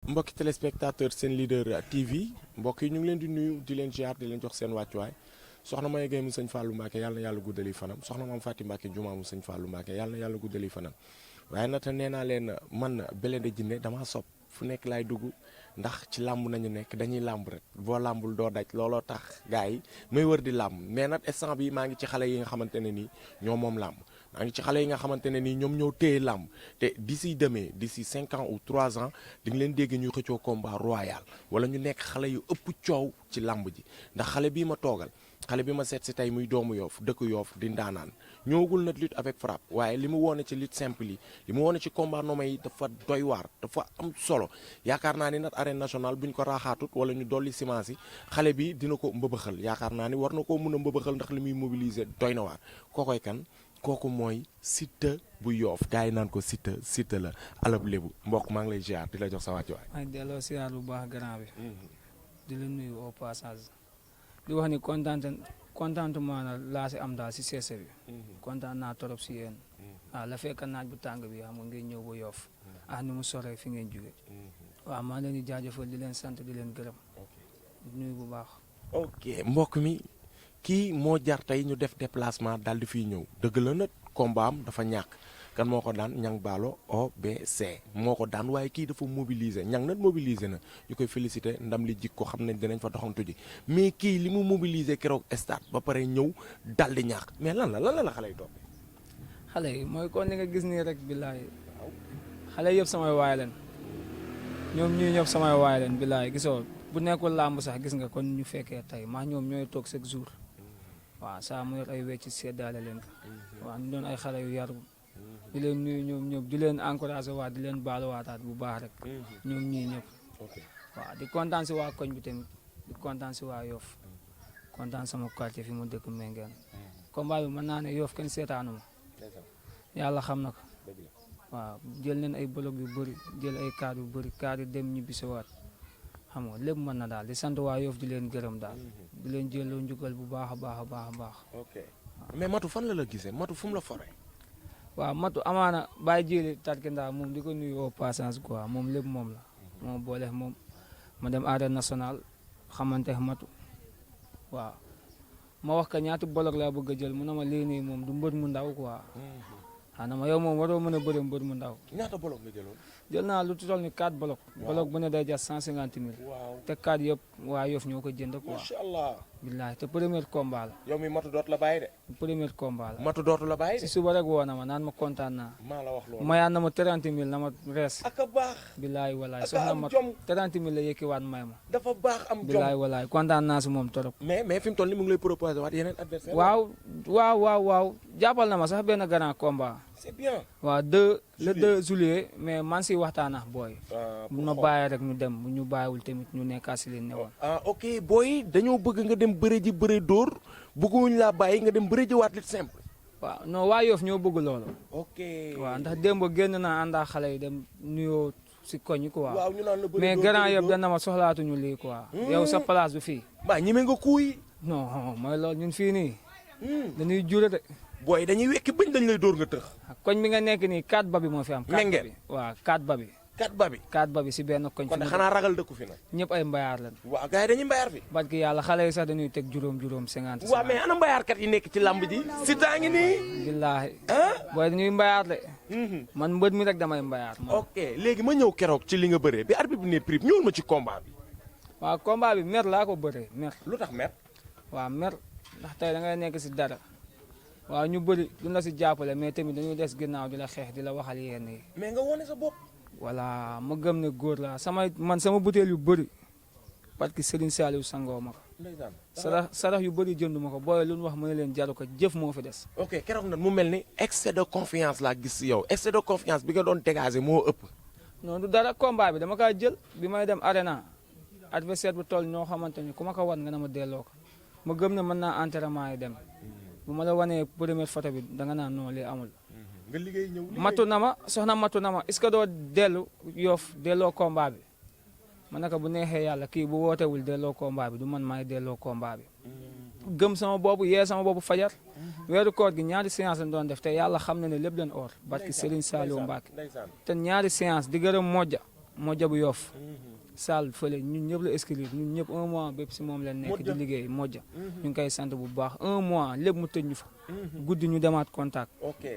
mbokki téléspectateur seen leader TV mbokk yi ñu ngi leen di nuyu di leen ziar di leen jox seen wàccuwaay soxna May Gueye mu sëñ Fallou Mbacke yàlla na yàlla guddali fanam soxna Mame Faty Mbacke Juma mu sëñ Fallou Mbacke yàlla na yàlla guddali fanam waaye nag nee naa leen man Blindé Djiné damaa sopp fu nekk laay dugg ndax ci làmb nañu nekk dañuy làmb rek boo làmbul doo daj looloo tax gars yi may wër di làmb mais nag instant bi maa ngi ci xale yi nga xamante ne nii ñoo moom làmb maa ngi ci xale yi nga xamante ne nii ñoom ñoo téye làmb te d'ici 5 ans ou 3 ans di nga leen dégg ñuy xëccoo combat royal wala ñu nekk xale yu ëpp coow ci làmb ji ndax xale bii ma toogal xale bi ma seet si tey muy doomu yoof dëkk yoof di ndaanaan ñëwagul nag lutte avec frappe waaye li mu woone ci lutte simple yi li mu woone ci combat nommé yi dafa doy waar dafa am solo yaakaar naa ni nag arène nationale bu ñu ko raaxaatut wala ñu dolli semence yi xale bi dina ko mbëbëxal yaakaar naa ni war na koo mun a mbëbëxal ndax li muy mobiliser doy na waar kookoy kan kooku mooy Siteu bu yoof gars yi naan ko Siteu la alab lébu mbokk maa ngi lay ziar di la jox sa wàccuwaay. maa ngi delloo ziar bu baax grand bi. di la nuyu au passage. di wax ni contentement na laa si am daal si CC bi. kontaan naa torop si yéen. la fekk naaj bu tàng bi xam nga ngay ñëw ba yoof ni mu soree fi ngeen jóge waaw maa leen di jaajëfal di leen sant di leen gërëm. nuyu bu baax. ok mbokk mi. kii moo jar tey ñu def déplacement daal di fiy ñëw dëgg la nag combat am dafa ñàkk kan moo ko daan ñang baalo OBC moo ko daan waaye kii dafa mobiliser ñang nag mobiliser na ñu koy féliciter ndam li jik ko xam nañ dinañ fa doxantu ji mais kii li mu mobiliser keroog stade ba pare ñëw dal di ñàkk mais lan la xale yi toppee. xale yi mooy kon li nga gis nii rek billaay xale yëpp samay waay leen ñoom ñii ñëpp samay waay leen billaay gisoo bu nekkul làmb sax gis nga kon ñu fekkee tey maa ñoom ñooy toog chaque jour. waaw saa mu yor ay wecc seddaale leen ko waaw ñu doon ay xale yu yaru di leen nuyu ñoom ñëpp di leen encouragé waat di leen baalu waataat bu baax rek ñoom ñii ñëpp waaw di kontaan si waa koñ bi tamit di kontaan si waa Yoff kontaan sama quartier fi mu dëkk Mengen combat bi mën naa ne Yoff kenn seetaanu ma yàlla xam na ko waaw jël nañ ay bloc yu bëri jël ay kaar yu bëri kaar yi dem ñibbi si waat xam nga lépp mën na daal di sant waa Yoff di leen gërëm daal di leen jëloo njukkal bu baax a baax a baax a baax. ok mais Matu fan la gisee Matu fu mu la foree. waaw Matu amaana bàyyi jëli tarkindaa moom di ko nuyu au passage quoi moom lépp moom la. moo boole moom ma dem arène nationale xamante Matu waaw ma wax ka ñaata bolok laa bëgg a jël mu ne ma lii nii moom du mbër mu ndaw quoi. xanaa ma yow moom waroo mën a bëre mbër mu ndaw. ñaata bolok nga jëloon. jël naa lu toll ni 4 bolok. bolok bu ne day jar 150 000. waaw te 4 yëpp waa Yoff ñoo ko jënd quoi. macha allah. billahi te premier combat la. yow mi Matu dootu la bàyyi de. premier combat la. Matu dootu la bàyyi de. si suba rek woo na ma naan ma kontaan naa. maa la wax loolu. mayaan na ma 30 000 na ma rees. ak a baax. billahi walaay ak soxna am ma jom 30 000 la yëkkiwaat may ma. dafa baax am jom billahi walaay kontaan naa si moom torop. mais fi mu toll nii mu ngi lay proposé waat yeneen adversaire. waaw jàppal na ma sax benn grand combat. c'est bien. waaw le 2 juillet mais man si waxtaan ak booy. mun ma bàyyi rek ñu dem bu ñu bàyyiwul tamit ñu nekkaat si leen ne woon. ok booy dañoo bëgg nga dem bëre ji bëre dóor bëgguñu laa bàyyi nga dem bëre ji waat lutte simple. waaw non waa Yoff ñoo bëgg loolu. ok waaw ndax démb génn naa ànd ak xale yi dem nuyoo si koñ quoi. waaw ñu naan la bëre mais dóor grand bëre yëpp dóor. dana ma soxlaatuñu lii quoi. yow sa place bi fii. mbaa ñeme nga kuuy. non mooy loolu ñun fii nii. dañuy jure de. booy dañuy wekki bañ dañ lay dóor nga tëx. koñ bi nga nekk nii 4 ba bi moo fi am. 4 ba Mengen. bi waaw 4 ba bi. kat ba bi. 4 ba bi si benn koñ. kon de xanaa ragal dëkku fi nag. ñëpp ay mbayaar lañ. waaw gars yi dañuy mbayaar fi. parce que yàlla xale yi sax dañuy teg juróom 50. waaw mais ana mbayaarkat yi nekk ci làmb ji. si taa ngi nii. billaahi. ah. booy dañuy mbayaar de. man mbët mi rek damay mbayaar. ok léegi ma ñëw keroog ci li nga bëree bi arbitre bi ne prip ñëwul ma ci combat bi. waaw combat bi mer laa ko bëree mer. lu tax mer. waaw mer ndax tey da ngay nekk si dara. waaw ñu bëri duñ la si jàppale mais tamit dañuy des ginnaaw di la xeex di la waxal yenn yi. mais nga wone sa bopp. voilà ma gëm ne góor laa sama butéel yu bëri parce que Serigne Saliou sangoo ma ko. ndeysaan. sarax yu bëri jëndu ma ko booy lu ñu wax mu ne leen jaru ko jëf moo fi des. ok keroog nag mu mel ni excès de confiance laa gis si yow excès de confiance bi nga doon dégager moo ëpp. non du dara combat bi dama kaa jël bi may dem arena adversaire bu toll ñoo xamante ni ku ma ko wan nga ne ma delloo ko ma gëm ne mën naa entraînement yi dem bu ma la wanee première photo bi danga naan non lii amul. nga liggéey ñëw matu na ma soxna matu na ma est-ce que doo dellu Yoff delloo combat bi ma ne ko bu neexee yàlla kii bu wootewul delloo combat bi du man maay delloo combat bi. gëm sama bopp yee sama bopp fajar. weeru koor gi ñaari séance lañ doon def te yàlla xam na ne lépp leen or. barki Serigne Saliou Mbacke te ñaari séance di gërëm Modja Modja bu Yoff Sall fële ñun ñëpp la escalier ñun ñëpp 1 mois bépp si moom leen nekk di liggéey Modja ñu ngi koy sant bu baax 1 mois lépp mu tëj ñu fa guddi ñu demaat contact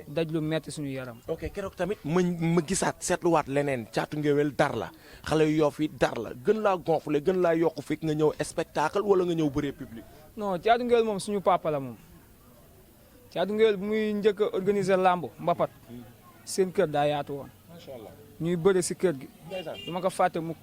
daj lu metti suñu yaram ok keroog tamit ma gisaat seetluwaat leneen Caatu Ngéwél dar la xale yu Yoff yi dar la gën laa gonfler gën laa yokku fekk nga ñëw spectacle wala nga ñëw bëree public non Caatu Ngéwél moom suñu papa la moom Caatu Ngéwél bu muy njëkk a organiser làmb mbapat seen kër daa yaatu woon macha allah ñuy bëre si kër gi du ma ko fàtte mukk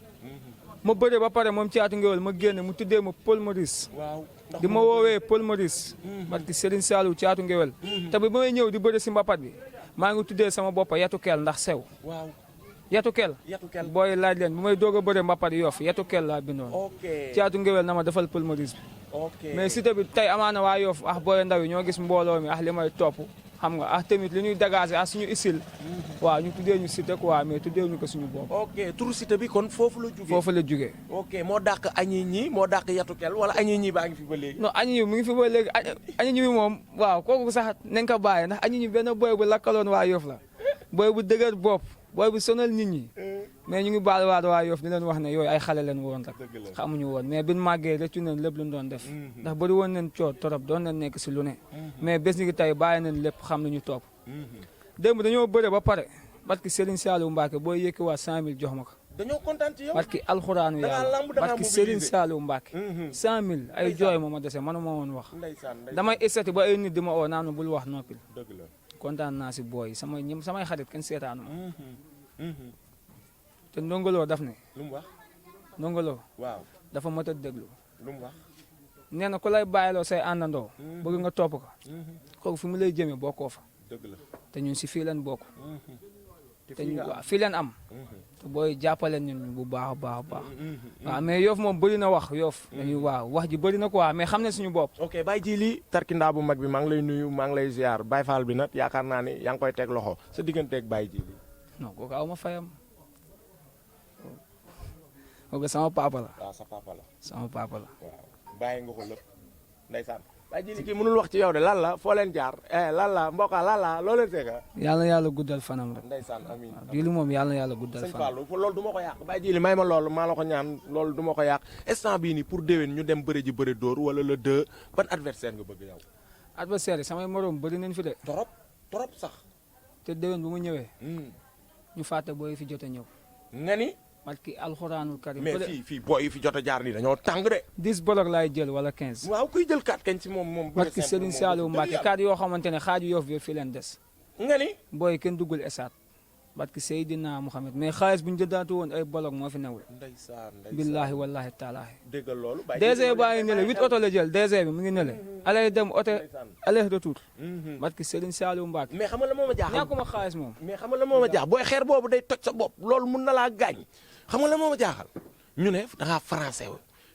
ma bëre ba pare moom Caatu Ngéwél ma génne mu tuddee ma Paul Maurice waaw di ma woowee Paul Maurice parce que Serigne Saliou Caatu Ngéwél te bi may ñëw di bëre si mbapat bi maa ngi tuddee sama boppa yetu kel ndax sew waaw yetu kel booy laaj leen bu may doog a bëre mbapat Yoff yetu kel laa bindoon Caatu Ngéwél na ma defal Paul Maurice bi mais Siteu bi tey amaana waa Yoff booy ndaw yi ñoo gis mbooloo mi li may topp xam nga tamit li ñuy dégager suñu isil waaw ñu tuddee ñu Siteu quoi mais tuddee ñu ko suñu bopp. ok turu Siteu bi kon foofu la jugee. foofu la jugee. ok moo dàq añi ñi moo dàq yatu kel wala añi ñi baa ngi fi ba léegi. non añi ñi mu ngi fi ba léegi añi ñi moom waaw kooku sax nañ ko bàyyi ndax añi ñi benn boy bu lakkaloon waa Yoff la boy bu dëgër bopp boy bu sonal nit ñi mais ñu ngi baal waat waa Yoff di leen wax ne yooyu ay xale leen woon rek xamuñu woon mais biñ màggee rëccu nañ lépp lu ñu doon def ndax bëri woon nañ coot torop doon nañ nekk si lu ne mais bés ni ki tey bàyyi nañ lépp xam nañu topp démb dañoo bëre ba pare parce que Serigne Saliou Mbacke booy yëkki waa 100000 jox ma ko dañoo kontaan ci yow parce que alxuraanu yàlla parce que Serigne Saliou Mbacke 100000 ay jooy moo ma dese manuma woon wax damay estati ba ay nit di ma oo naan ma bul wax noppil kontaan naa si booy samay xarit kenn seetaanu ma te ndongoloo daf ne lu mu wax ndongoloo waaw dafa mat a déglu lu mu wax nee na ku lay bàyyiloo say àndandoo bëgg nga topp ko kooku fi mu lay jëmee bokkoo fa dëgg la te ñun si fii leen bokk te ñu waaw fii leen am te booy jàppaleen ñun bu baax a baax a baax waaw mais Yoff moom bëri na wax Yoff dañuy waaw wax ji bëri na quoi mais xam ne suñu bopp ok Baye Djily tarkindaa bu mag bi maa ngi lay nuyu maa ngi lay ziar Baye Fall bi nag yaakaar naa ne yaa ngi koy teg loxo sa digganteeg Baye Djily non kooku aw ma fayam kooku sama papa la waaw sa papa la sama papa la waaw bàyyi nga ko lépp ndeysaan Baye Djily kii mënul wax ci yow de lan la foo leen jaar lan la mboka lan la loo leen seega yàlla guddal fanam rek ndeysaan amiin Djily moom yàlla guddal sëñ fanam Fallou loolu du ma ko yàq Baye Djily may ma loolu maa la ko ñaan loolu du ma ko yàq instant bii nii pour déwén ñu dem bëre ji bëre dóor wala le 2 ban adversaire nga bëgg yow adversaire yi samay morom bëri nañ fi de trop sax te déwén bu mu ñëwee ñu fàtte booy fi jot a ñëw nga ni parce que alxuraanul karim mais fii booy yi fi jot a jaar nii dañoo tàng de 10 bolok laay jël wala 15 waaw kuy jël 4 kañ ci moom parce que Serigne Saliou Mbacke 4 yoo xamante ne xaaju Yoff bi fi leen des nga ni booy kenn duggul esaat parce que Seydina Mouhamed mais xaalis bu ñu jëndaatu woon ay bolok moo fi newul billaahi wallaahi taalaahi déggal loolu DG baa ngi ne le 8 oto la jël DG bi mu ngi ne le allay dem oto aller retour parce que Serigne Saliou Mbacke mais xam nga la moo ma jaaxal ñàkkuma xaalis moom mais xam nga la moo ma jaaxal booy xeer boobu day toj sa bopp loolu mun na laa gaañ xam nga la moo ma jaaxal ñu ne da ngaa français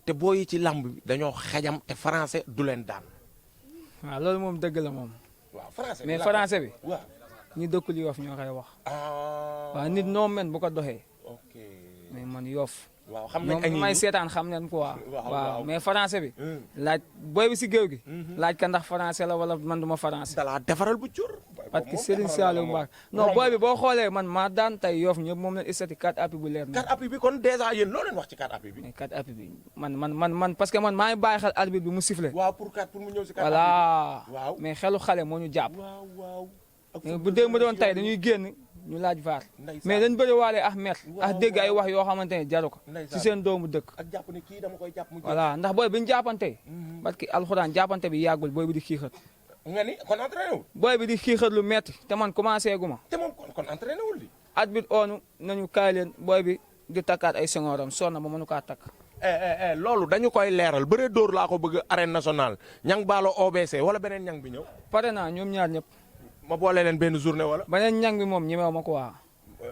te boo yi ci lamb bi dañoo xajam te français du leen daan waaw loolu moom dëgg la moom waaw français mais français bi waaw ñi dëkkul Yoff ñoo koy wax waaw nit noo men bu ko doxee ok mais man Yoff waaw xam nañ ñoom may seetaan xam nañ quoi waaw mais français bi laaj booy bi si géew gi laaj ka ndax français la wala man duma français dalaa defaral bu jur parce que Serigne Saliou Mbacke non booy bi boo xoolee man maa daan tey Yoff ñëpp moom leen istati 4 appuis bu leer na 4 appuis bi kon dèjà yéen loo leen wax ci 4 appuis bi mais 4 appuis bi man parce que man maa ngi bàyyi xel arbitre bi mu sifflé waaw pour mu ñëw si 4 voilà waaw mais xelu xale moo ñu jàpp waaw bu démb doon tey dañuy génn ñu laaj vaar mais dañ bëri waale ak met ak dégg ay wax yoo xamante ne jaru ko ci seen doomu dëkk ak jàpp ne kii dama koy jàpp mu voilà ndax booy bi ñu jàppante parce que alxuraan jàppante bi yàggul booy bi di xiixat nga ni kon entraîné wul booy bi di xiixat lu metti te man commencé gu ma te moom kon entraîné wul li arbitre oonu nañu kaay leen booy bi di takkaat ay sengooram sonn ba mënu kaa takk loolu dañu koy leeral bëre dóor laa ko bëgg arène nationale ñang baalo OBC wala beneen ñang bi ñëw pare naa ñoom ñaar ñëpp ma boole leen benn journée wala beneen ñang bi moom ñemew ma ko waa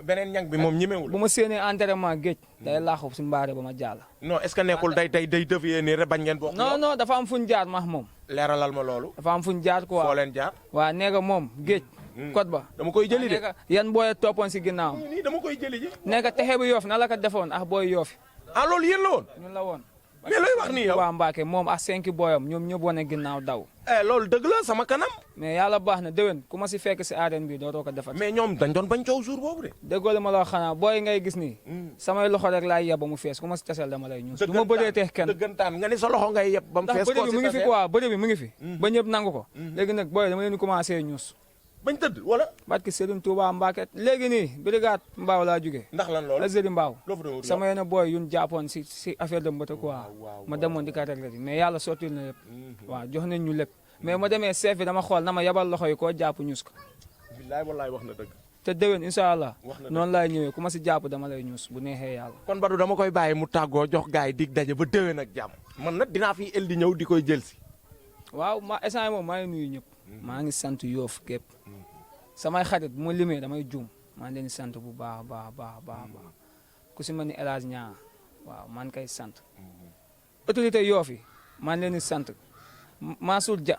beneen ñang bi moom ñemewul bu ma séenee entraînement géej day laaxu si mbaare ba ma jàll non est-ce que nekkul day dévier nii rek bañ ngeen bokk non dafa am fuñ jaar max moom leeralal ma loolu dafa am fuñ jaar quoi foo leen jaar waaw neega moom géej code ba dama koy jëli de yan booy toppoon si ginnaaw nii dama koy jëli ji neega texe bu Yoff na la ko defoon ak booy Yoff loolu yéen la woon ñun la woon mais looy wax nii yow waa Mbacke moom ak 5 booyam ñoom ñëpp wane ginnaaw daw. loolu dëgg la sama kanam. mais yàlla baax na déwén ku ma si fekk si arène bi dootoo ko defat. mais ñoom dañ doon bañ coow jour boobu de. déggoo la ma la wax xanaa booy ngay gis nii. samay loxo rek laay yeb ba mu fees ku ma si taseel dama lay ñuus. du ma bëree teex kenn dëggantaan nga ni sa loxo ngay yeb ba mu fees. ndax bëri bi mu ngi fi quoi bëri bi mu ngi fi. ba ñëpp nangu ko. léegi nag booy dama leen di commencé ñuus. bañ tëdd wala. barke Serigne Touba Mbacke léegi nii brigade Mbaaw laa jógee. ndax lan loolu la Zeri Mbaaw. loo sama yenn booy yu ñu jàppoon si affaire de mbëtt quoi. ma demoon di ko réglé mais yàlla sottil na lépp. waaw jox nañ ñu lépp mais ma demee chef bi dama xool na ma yabal loxo yi koo jàpp ñuus ko. billaay wallaay wax na dëgg. te déwén incha allah noonu laay ñëwee ku ma si jàpp dama lay ñuus bu neexee yàlla. kon Badou dama koy bàyyi mu tàggoo jox gars yi dig daje ba déwén ak jàmm. man nag dinaa fi el di ñëw di koy jël si. waaw ma instant moom maa ngi nuyu ñëpp. maa ngi sant Yoof képp. samay xarit bu ma limee damay juum maa ngi leen di sant bu baax a baax ku si mel ni El Hadj Niang waaw maa ngi koy sant. autorité Yoof yi maa ngi leen di sant Mansour Dia.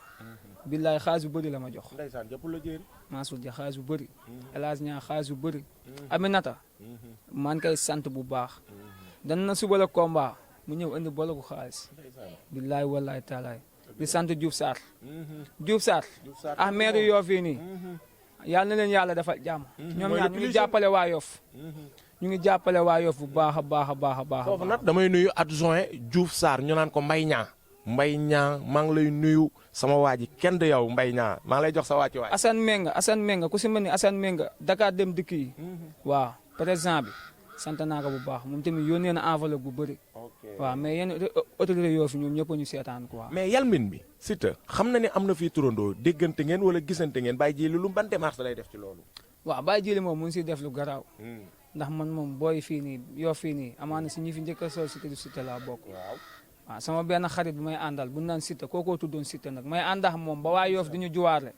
billaay xaalis bu bëri la ma jox. ndeysaan jëpp la jëri. Mansour Dia xaalis bu bëri. El Hadj Niang xaalis bu bëri. Aminata. maa ngi koy sant bu baax. dan na suba la combat mu ñëw indi bologu xaalis. billaay wallaay taalaay di sant Diouf Sarr. Diouf Sarr ah maire Yoof yi nii. yàlla na leen yàlla defal jàmm. ñoom ñaar ñu ngi jàppale waa Yoff. ñu ngi jàppale waa Yoff bu baax a baax. foofu nag damay nuyu adjoint Diouf Sarr ñu naan ko Mbaye Niang. Mbaye Niang maa ngi lay nuyu sama waa ji kenn de yow Mbaye Niang maa ngi lay jox sa waa ci waay. Assane Menga ku si mel ni Assane Menga Dakar dem dikk yi. waaw président bi sant naa ko bu baax moom tamit yónnee na enveloppe bu bëri. waaw mais yenn autorité Yoff ñoom ñëpp ñu seetaan quoi. mais yalmin bi Siteu xam na ne am na fii turandoo déggante ngeen wala gisante ngeen Baye Djili lu ban démarche lay def ci loolu. waaw Baye Djili moom mu ngi siy def lu garaaw. ndax man moom booy fii nii Yoff fii nii amaana si ñi fi njëkk a sol Siteu laa bokk. waaw sama benn xarit bi may àndal bu naan Siteu kookoo tuddoon Siteu nag may àndax moom ba waa Yoff di ñu juwaarle.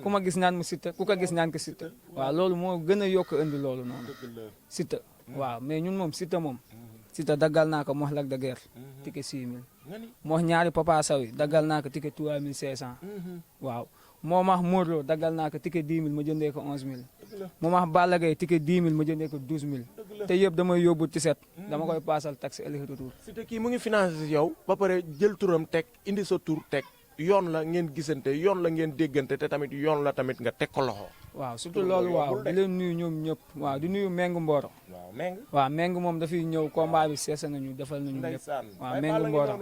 ku ma gis naan mu Siteu ku ko gis naan ko Siteu. waaw loolu moo gën a yokk indi loolu noonu. Siteu waaw mais ñun moom Siteu moom. Siteu daggal naa ko moox Lac de Guiers. ticket 6000. moox ñaari Papa Sow yi daggal naa ko ticket 3500. waaw moo max Modou Lo daggal naa ko ticket 10 000 ma jëndee ko 11000. moo max Balla Gaye ticket 10 000 ma jëndee ko 12000. te yëpp damay yóbbu ci set. dama koy paasal taxi aller retour. Siteu kii mu ngi financé yow ba pare jël turam teg indi sa tur teg yoon la ngeen gisante yoon la ngeen déggante te tamit yoon la tamit nga teg ko loxo. waaw surtout loolu waaw di leen nuyu ñoom ñëpp waaw di nuyu Meng Mboro. waaw Meng moom dafay ñëw combat bi seese nañu defal nañu lépp. waaw Meng Mboro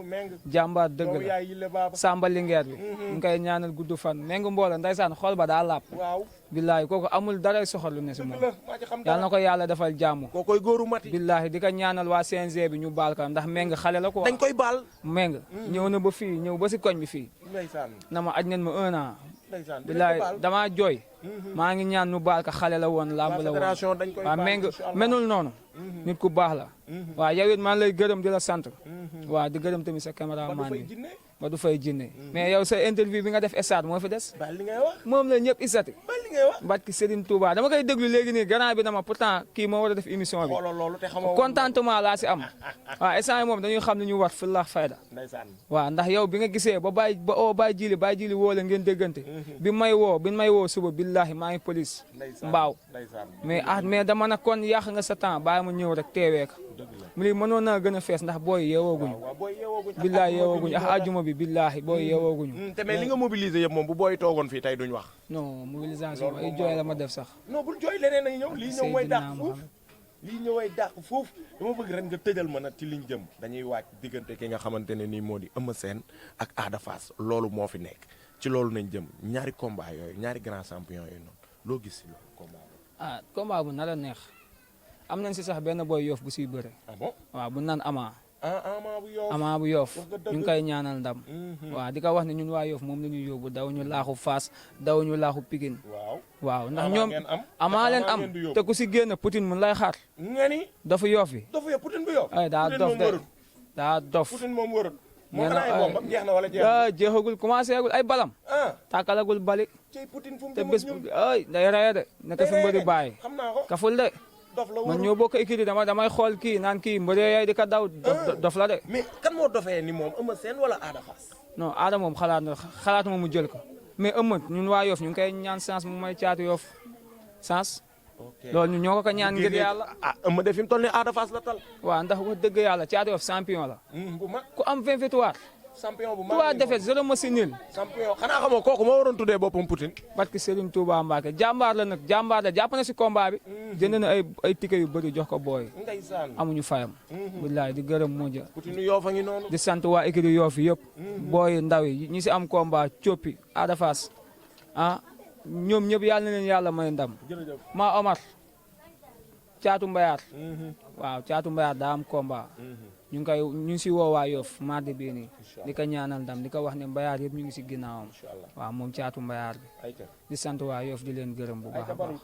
jàmbaar dëgg la Samba Linguère bi. ñu koy ñaanal gudd fan Meng Mboro ndeysaan xol ba daa lapp. billaahi kooku amul dara soxor lu ne si moom. yàlla na ko yàlla defal jàmm. kookoy góoru mati. billaahi di ko ñaanal waa CNG bi ñu baal ka ndax Meng xale la ko. dañ koy baal. Meng ñëw na ba fii ñëw ba si koñ bi fii. na ma aj nañ ma 1 an. billaahi damaa jooy. maa ngi ñaan nu baal ka xale la woon làmb la woon. waaw Meng menul noonu. nit ku baax la. waaw yow it maa ngi lay gërëm di la sant. waaw di gërëm tamit sa caméraman bi. ba du fay jinne mais yow sa interview bi nga def stade moo fi des. moom la ñëpp isati. barki Serigne Touba dama koy déglu léegi nii grand bi dama pourtant kii moo war a def émission bi. contentement laa si am. waaw instant moom dañuy xam ne ñu war fulla fayda. waaw ndax yow bi nga gisee ba Baye Djili woo la ngeen déggante. bi may woo suba billahi maa ngi police. mbaaw mais dama na kon yàq nga sa temps bàyyi ma ñëw rek teewee ko. mu lii mënoon naa gën a fees ndax booy yeewooguñu. billahi yeewooguñu ak àjjuma bi billahi booy yeewooguñu. te mais li nga mobiliser yëpp moom bu booy toogoon fii tey duñ wax. non mobilisation ay jooy la ma def sax. non bul jooy leneen ay ñëw lii ñëw mooy dàq foofu lii ñëw ay dàq foofu dama bëgg ren nga tëjal ma nag ci liñ jëm dañuy wàcc diggante ki nga xamante ne nii moo di Eumeu Sène ak Ada Fass loolu moo fi nekk ci loolu nañ jëm ñaari combat yooyu ñaari grand champion yooyu noonu loo gis si loolu combat combat bu nar a neex am nañ si sax benn boy Yoff bu siy bëre. waaw bu naan Ama bu Yoff ñu ngi koy ñaanal ndam. waaw di ko wax ne ñun waa Yoff moom la ñuy yóbbu daw ñu laaxu Fass daw ñu laaxu Pikine. waaw ndax ñoom Ama leen am te ku si génn Poutine mun lay xaar. dafa Yoff bi. ay daa dof de daa dof. nee na ay jeexagul commencé agul ay balam. tàkkalagul bali. te bés ay day reye de nekk fi mbëri bàyyi. kaful de. man ñoo bokk équipe damay xool kii naan kii mbëree yaay di ka daw dof la de. mais kan moo dofee ni moom Eumeu Sène wala Ada Fass. non Ada moom xalaat ma mu jël ko mais Eumeu ñun waa Yoff ñu ngi koy ñaan chance mu may caatu Yoff chance. loolu ñun ñoo ko ñaan ngir yàlla. Eumeu de fi mu toll nii Ada Fass la tal. waaw ndax wax dëgg yàlla Thiatou Yoff champion la. bu mag ku am 20 victoires. champion bu mag 3 défaites 0 match nul. champion xanaa xamoo kooku moo waroon tuddee boppam Poutine. parce que Serigne Touba Mbacke jàmbaar la nag jàmbaar la jàpp na si combat bi. jënd na ay ticket yu bëri jox ko booy. ndeysaan amuñu fayam. billaay di gërëm Modja. Poutine Yoff a ngi noonu. di sant waa écurie Yoff yëpp. booy ndaw yi ñi si am combat coppi Ada Fass ñoom ñëpp yàlla na leen yàlla may ndam. jërëjëf maa Omar. Caatu Mbayaar. waaw Caatu Mbayaar daa am combat. ñu ngi si woo waa Yoff mardi bii nii. di ko ñaanal ndam di ko wax ne Mbayaar yëpp ñu ngi si ginnaawam. waaw moom Caatu Mbayaar bi. di sant waa Yoff di leen gërëm bu baax a baax.